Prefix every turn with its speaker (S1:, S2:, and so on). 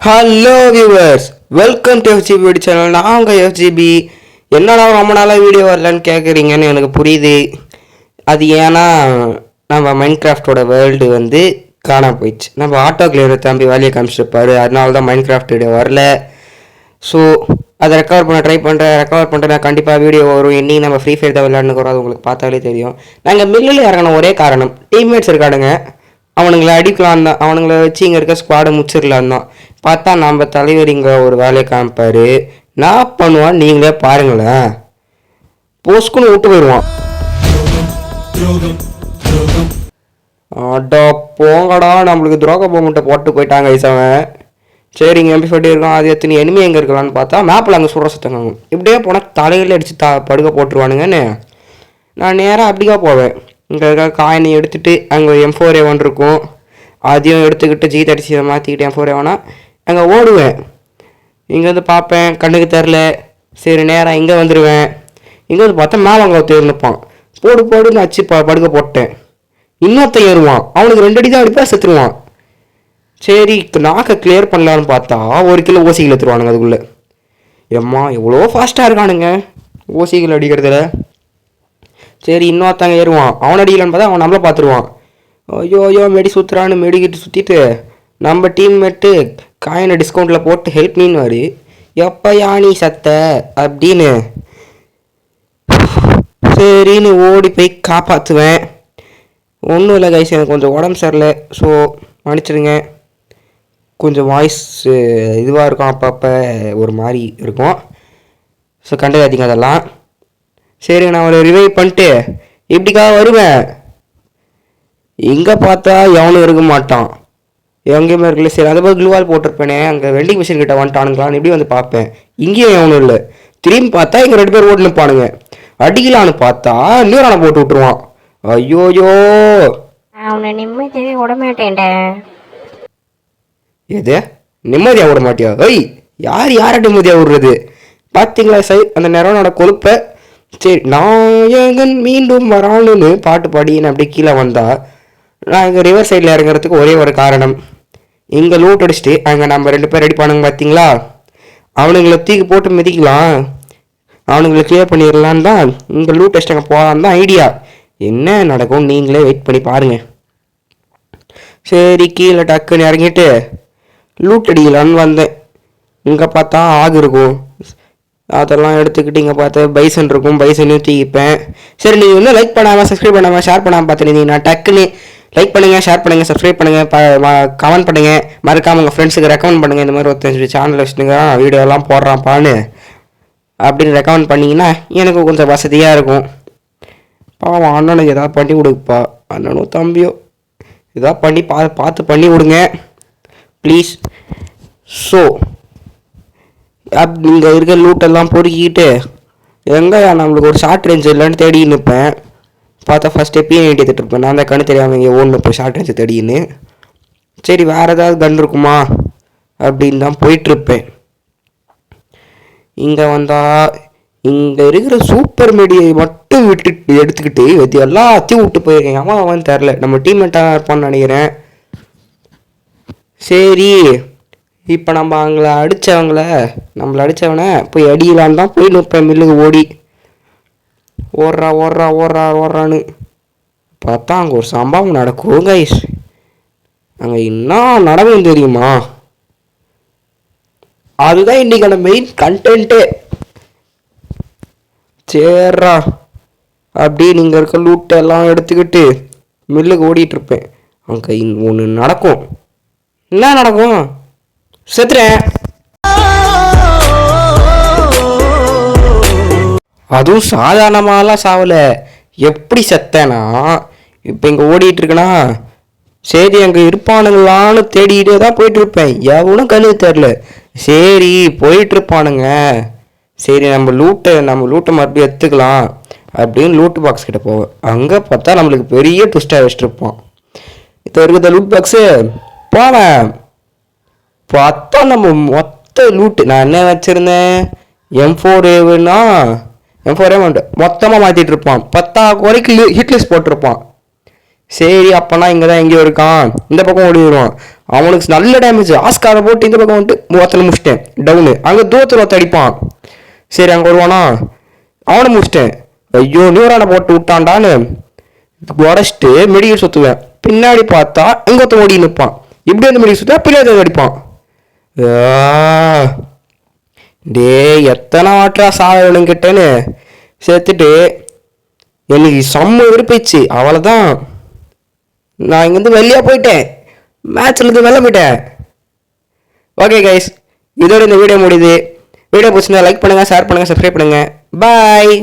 S1: Hello viewers, welcome to FGB channel. நான் உங்கள் FGB. என்னடா ரொம்ப நாளாக வீடியோ வரலன்னு கேட்குறீங்கன்னு எனக்கு புரியுது. அது ஏன்னா நம்ம மைன்கிராஃப்டோட வேர்ல்டு காணாம போயிடுச்சு. நம்ம ஆட்டோ கிளியர் தம்பி வேலையை காமிச்சிருப்பாரு, அதனால தான் மைன்கிராஃப்ட் வீடியோ வரல. ஸோ அதை ரெக்கவர் பண்ண ட்ரை பண்ணுறேன். கண்டிப்பாக வீடியோ வரும். இன்னைக்கு நம்ம ஃப்ரீ ஃபயர் தான் விளையாடுன்னு அது உங்களுக்கு பார்த்தாலே தெரியும். நாங்கள் மில்லில் இறங்கின ஒரே காரணம், டீம்மேட்ஸ் இருக்காடுங்க, அவனுங்களை அடிக்கலாம் தான், அவனுங்களை வச்சு இங்கே இருக்க ஸ்குவாடை முடிச்சிடலாம் தான். பார்த்தா நம்ம தலைவர் இங்கே ஒரு வேலையை காமிப்பார். நான் பண்ணுவான் நீங்களே பாருங்களேன். போஸ்க்குன்னு விட்டு போயிடுவான். அடா போங்கடா, நம்மளுக்கு துரோக பொம்முட்டை போட்டு போயிட்டாங்க ஐசவன். சரி இங்கே எம்பி ஃபட்டி இருக்கான், அது எத்தனை எனிமே எங்கே இருக்கலான்னு பார்த்தா மேப்பில் அங்கே சுடுற சத்தங்க. இப்படியே போனால் தலையில் அடித்து படுக்க போட்டுருவானுங்கன்னு நான் நேராக அப்படிக்கா போவேன். இங்கே இருக்க காயினை எடுத்துகிட்டு அங்கே M4A1 இருக்கும், அதையும் எடுத்துக்கிட்டு G36 மாற்றிக்கிட்டு M4A1 அங்கே ஓடுவேன். இங்கேருந்து பார்ப்பேன், கண்ணுக்கு தெரில. சரி நேராக இங்கே வந்துடுவேன். இங்கே வந்து பார்த்தா மேலே அங்கே தேர்ந்துப்பான். போடுன்னு அச்சு படுக்க போட்டேன். இன்னொருத்தன் ஏறுவான், அவனுக்கு 2 அடி தான் அடிப்பா, செத்துருவான். சரி நாக்கை கிளியர் பண்ணலான்னு பார்த்தா 1 கிலோ ஓசிகள் எடுத்துருவானுங்க அதுக்குள்ளே. எம்மா எவ்வளோ ஃபாஸ்ட்டாக இருக்கானுங்க ஓசிகள் அடிக்கிறதுல. சரி இன்னொருத்தங்க ஏறுவான், அவன் அடிக்கலான்னு பார்த்தா அவன் நம்மளை பார்த்துருவான். ஐயோ மெடி சுற்றுறான்னு மெடிக்கிட்டு சுற்றிட்டு நம்ம டீம்மேட்டு காயினை டிஸ்கவுண்ட்டில் போட்டு ஹெல்ப் மீன்வார். எப்போ யானி சத்த அப்படின்னு சரின்னு ஓடி போய் காப்பாற்றுவேன். ஒன்றும் இல்லை கைஸ், எனக்கு கொஞ்சம் உடம்பு சரியில்லை, ஸோ மன்னிச்சிடுங்க. கொஞ்சம் வாய்ஸ் இதுவாக இருக்கும், அப்பப்போ ஒரு மாதிரி இருக்கும், ஸோ கண்டுக்காதீங்க அதெல்லாம். சரி நான் ஒரு ரிவைவ் பண்ணிட்டு இப்படிக்காக வருவேன். இங்கே பார்த்தா எவனும் இருக்க மாட்டான், எங்கேயுமே இருக்கல. சரி அதை போய் க்ளூவால் போட்டிருப்பேனே, அங்கே வெல்டிங் மிஷின் கிட்ட வந்துட்டானுங்களான்னு இப்படி வந்து பார்ப்பேன். இங்கேயும் எவனும் இல்லை. திரும்பி பார்த்தா இங்கே 2 பேர் ஓட்டு நிற்பானுங்க. அடிக்கலான்னு பார்த்தா நியூரானை போட்டு விட்டுருவான். ஐயோயோ
S2: அவனை நிம்மதியாகவே விட மாட்டேன்டா.
S1: எது நிம்மதியாக விட மாட்டியா? யாரை நிம்மதியாக விடுறது பார்த்தீங்களா சார் அந்த நேரோனோட கொழுப்பை. சரி நாயகன் மீண்டும் வரானுன்னு பாட்டு பாடி நான் அப்படியே கீழே வந்தா, நான் இங்கே ரிவர் சைடில் இறங்குறதுக்கு ஒரே ஒரு காரணம், இங்கே லூட் அடிச்சுட்டு அங்கே நம்ம 2 பேர் அடிப்பானுங்க பார்த்தீங்களா, அவனுங்களை தூக்கி போட்டு மிதிக்கலாம், அவனுங்களை கிளியர் பண்ணிடலான்னு தான் இங்கே லூட் அடிச்சுட்டு அங்கே போகலான்னு தான் ஐடியா. என்ன நடக்கும் நீங்களே வெயிட் பண்ணி பாருங்கள். சரி கீழே டக்குன்னு இறங்கிட்டு லூட் அடிக்கலான்னு வந்தேன். இங்கே பார்த்தா ஆகு இருக்கும், அதெல்லாம் எடுத்துக்கிட்டு இங்கே பார்த்தா பைசன் இருக்கும், பைசனையும் தூக்கிப்பேன். சரி நீங்கள் லைக் பண்ணாமல் சப்ஸ்கிரைப் பண்ணாமல் ஷேர் பண்ணாமல் பார்த்துருந்தீங்க, நான் டக்குன்னு லைக் பண்ணுங்கள், ஷேர் பண்ணுங்கள், சப்ஸ்கிரைப் பண்ணுங்கள், கமெண்ட் பண்ணுங்கள், மறக்காமல் உங்கள் ஃப்ரெண்ட்ஸுக்கு ரெக்கமெண்ட் பண்ணுங்கள். இந்த மாதிரி ஒருத்தர் சேனலில் வச்சுட்டுங்க வீடியோலாம் போடுறான்ப்பான்னு அப்படின்னு ரெக்கமெண்ட் பண்ணிங்கன்னா எனக்கு கொஞ்சம் வசதியாக இருக்கும். பாவம் அண்ணனுக்கு எதாவது பண்ணி கொடுப்பா, அண்ணனும் தம்பியோ எதாவது பண்ணி பார்த்து பண்ணி விடுங்க ப்ளீஸ். ஸோ இங்கே இருக்க லூட்டெல்லாம் பொறுக்கிக்கிட்டு எங்கே நம்மளுக்கு ஒரு ஷார்ட் ரேஞ்ச் இல்லைன்னு தேடி நிற்பேன். பார்த்தா ஃபஸ்ட்டு P90 எடுத்துகிட்டு இருப்பேன். நான் தான் கண்ணு தெரியாமல் இங்கே ஓடுன்னு போய் ஷார்ட் ரேஞ்சு தேடின்னு. சரி வேறு ஏதாவது கன் இருக்குமா அப்படின்னு தான் போயிட்டுருப்பேன். இங்கே வந்தால் இங்கே இருக்கிற சூப்பர் மீடியை மட்டும் எடுத்துக்கிட்டு எல்லாத்தையும் விட்டு போயிருக்கேன். அவன் தெரில, நம்ம டீம்மேட்டாக இருப்பான்னு நினைக்கிறேன். சரி இப்போ நம்ம நம்மளை அடித்தவனை போய் அடிக்கலான்னு தான் போய் நிற்பேன். மில்லுக்கு ஓடி ஓடுறான்னு பார்த்தா அங்கே ஒரு சம்பவம் நடக்கும் கைஸ். அங்கே என்ன நடக்கும் தெரியுமா? அதுதான் இன்றைக்கான மெயின் கண்டென்ட்டு. சேர்றா அப்படியே நீங்கள் இருக்க லூட்டை எல்லாம் எடுத்துக்கிட்டு மில்லுக்கு ஓடிட்டுருப்பேன். அங்கே ஒன்று நடக்கும். என்ன நடக்கும்? செத்துறேன். அதுவும் சாதாரணமாலாம் சாவலை. எப்படி செத்தேன்னா, இப்போ இங்கே ஓடிட்டு இருக்கேனா, சரி அங்கே இருப்பானுங்களான்னு தேடிக்கிட்டே தான் போயிட்டுருப்பேன். எவனும் கண்ணு தெரில. சரி போயிட்டுருப்பானுங்க, சரி நம்ம லூட்டை மறுபடியும் எடுத்துக்கலாம் அப்படின்னு லூட் பாக்ஸ் கிட்ட போவேன். அங்கே பார்த்தா நம்மளுக்கு பெரிய ட்விஸ்டாக வச்சுருப்போம். இப்போ இருக்கிற லூட் பாக்ஸு போவேன். பார்த்தா நம்ம மொத்த லூட்டு நான் என்ன வச்சுருந்தேன், M4A1 மொத்தமாக மாற்றிட்டு இருப்பான். 10 வரைக்கும் ஹிட்லிஸ்ட் போட்டிருப்பான். சரி அப்போனா இங்கே தான் எங்கேயோ இருக்கான், இந்த பக்கம் ஓடிடுவான். அவனுக்கு நல்ல டேமேஜ், ஆஸ்காரை போட்டு இந்த பக்கம் வந்துட்டு ஒருத்தனை முடிச்சிட்டேன் டவுனு. அங்கே தூரத்தில் ஒருத்த அடிப்பான். சரி அங்கே வருவானா, அவனை முடிச்சிட்டேன். ஐயோ நியூரானை போட்டு விட்டான்டான்னு உடச்சிட்டு மெடிக்கல் சுற்றுவேன். பின்னாடி பார்த்தா இங்கே ஒருத்தன் ஓடி நிற்பான். இப்படி வந்து மெடிக்கல் சுற்றுவா, பின்னாடி அடிப்பான். டே எத்தனை வாட்டரா சாகணுங்கிட்டேன்னு சேர்த்துட்டு எனக்கு செம்ம விருப்பிச்சு. அவ்வளோதான், நான் இங்கேருந்து வெளியே போயிட்டேன், மேட்ச்லேருந்து வெளில போயிட்டேன். ஓகே கைஸ், இதோட இந்த வீடியோ முடியுது. வீடியோ பிடிச்சிருந்தா லைக் பண்ணுங்கள், ஷேர் பண்ணுங்கள், சப்ஸ்கிரைப் பண்ணுங்கள். பாய்.